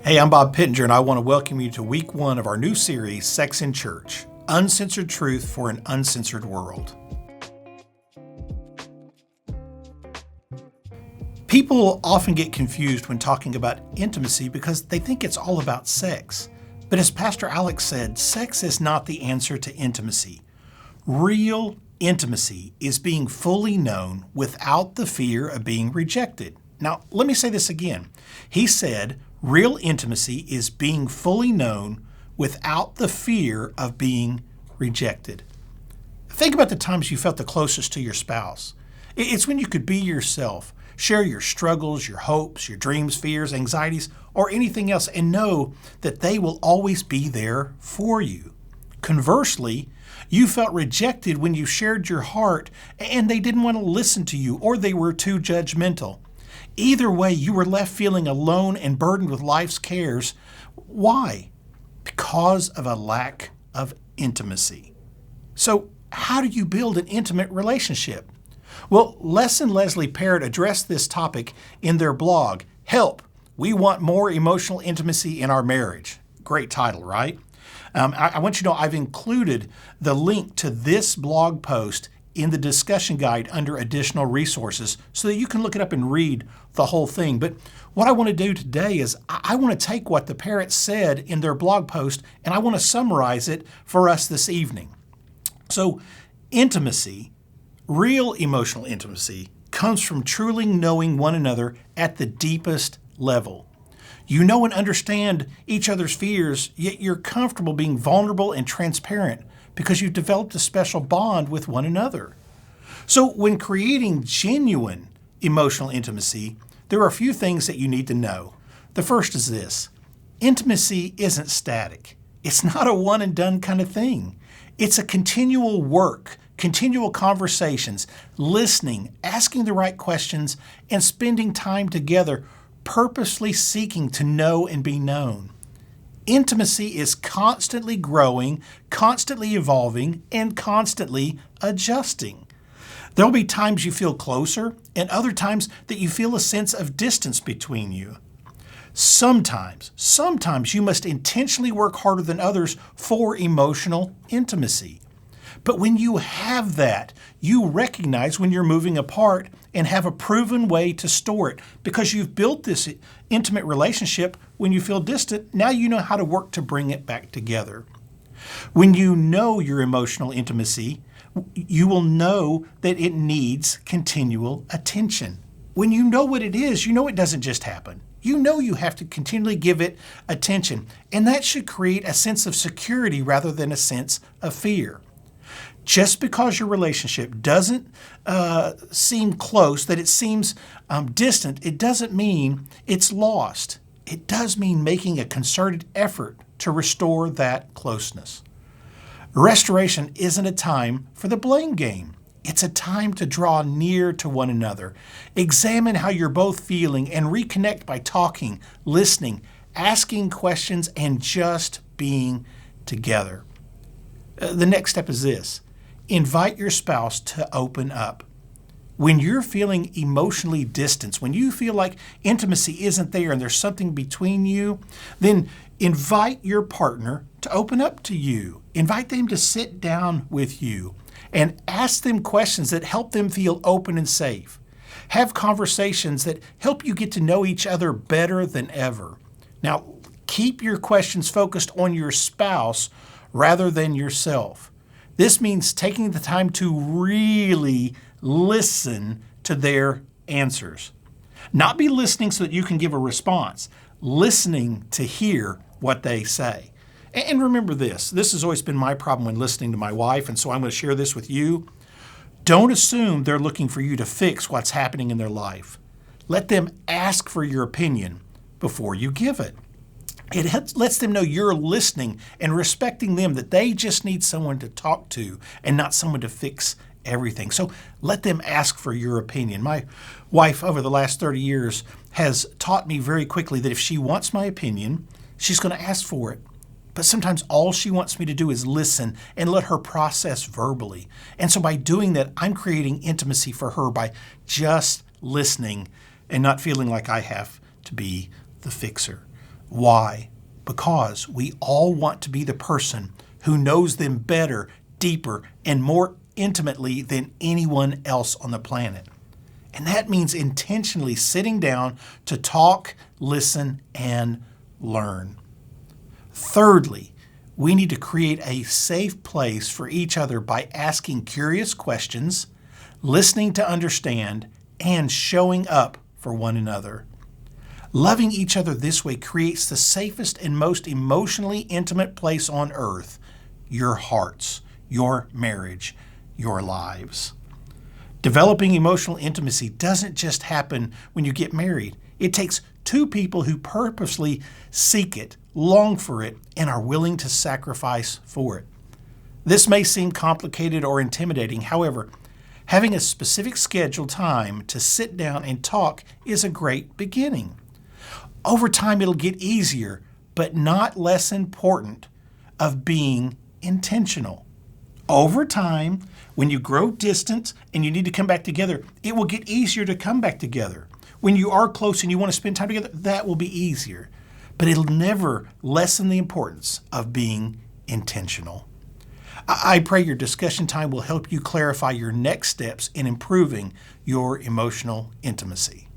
Hey, I'm Bob Pittenger, and I want to welcome you to week one of our new series, Sex in Church, Uncensored Truth for an Uncensored World. People often get confused when talking about intimacy because they think it's all about sex. But as Pastor Alex said, sex is not the answer to intimacy. Real intimacy is being fully known without the fear of being rejected. Now, let me say this again. He said, real intimacy is being fully known without the fear of being rejected. Think about the times you felt the closest to your spouse. It's when you could be yourself, share your struggles, your hopes, your dreams, fears, anxieties, or anything else, and know that they will always be there for you. Conversely, you felt rejected when you shared your heart and they didn't want to listen to you or they were too judgmental. Either way, you were left feeling alone and burdened with life's cares. Why? Because of a lack of intimacy. So, how do you build an intimate relationship? Well, Les and Leslie Parrott addressed this topic in their blog, Help, We Want More Emotional Intimacy in Our Marriage. Great title, right? I want you to know I've included the link to this blog post in the discussion guide under additional resources so that you can look it up and read the whole thing. But what I want to do today is I want to take what the Parrotts said in their blog post and I want to summarize it for us this evening. So intimacy, real emotional intimacy, comes from truly knowing one another at the deepest level. You know and understand each other's fears, yet you're comfortable being vulnerable and transparent because you've developed a special bond with one another. So when creating genuine emotional intimacy, there are a few things that you need to know. The first is this: intimacy isn't static. It's not a one and done kind of thing. It's a continual work, continual conversations, listening, asking the right questions, and spending time together, purposely seeking to know and be known. Intimacy is constantly growing, constantly evolving, and constantly adjusting. There'll be times you feel closer and other times that you feel a sense of distance between you. Sometimes you must intentionally work harder than others for emotional intimacy. But when you have that, you recognize when you're moving apart and have a proven way to store it because you've built this intimate relationship. When you feel distant, now you know how to work to bring it back together. When you know your emotional intimacy, you will know that it needs continual attention. When you know what it is, you know it doesn't just happen. You know you have to continually give it attention, and that should create a sense of security rather than a sense of fear. Just because your relationship doesn't seem close, that it seems distant, it doesn't mean it's lost. It does mean making a concerted effort to restore that closeness. Restoration isn't a time for the blame game. It's a time to draw near to one another, examine how you're both feeling, and reconnect by talking, listening, asking questions, and just being together. The next step is this: invite your spouse to open up. When you're feeling emotionally distanced, when you feel like intimacy isn't there and there's something between you, then invite your partner to open up to you. Invite them to sit down with you and ask them questions that help them feel open and safe. Have conversations that help you get to know each other better than ever. Now, keep your questions focused on your spouse rather than yourself. This means taking the time to really listen to their answers. Not be listening so that you can give a response, listening to hear what they say. And remember this has always been my problem when listening to my wife, and so I'm going to share this with you. Don't assume they're looking for you to fix what's happening in their life. Let them ask for your opinion before you give it. It lets them know you're listening and respecting them, that they just need someone to talk to and not someone to fix everything. So let them ask for your opinion. My wife over the last 30 years has taught me very quickly that if she wants my opinion, she's going to ask for it. But sometimes all she wants me to do is listen and let her process verbally. And so by doing that, I'm creating intimacy for her by just listening and not feeling like I have to be the fixer. Why? Because we all want to be the person who knows them better, deeper, and more intimately than anyone else on the planet. And that means intentionally sitting down to talk, listen, and learn. Thirdly, we need to create a safe place for each other by asking curious questions, listening to understand, and showing up for one another. Loving each other this way creates the safest and most emotionally intimate place on earth, your hearts, your marriage, your lives. Developing emotional intimacy doesn't just happen when you get married. It takes two people who purposely seek it, long for it, and are willing to sacrifice for it. This may seem complicated or intimidating. However, having a specific scheduled time to sit down and talk is a great beginning. Over time, it'll get easier, but not less important, of being intentional. Over time, when you grow distant and you need to come back together, it will get easier to come back together. When you are close and you want to spend time together, that will be easier. But it'll never lessen the importance of being intentional. I pray your discussion time will help you clarify your next steps in improving your emotional intimacy.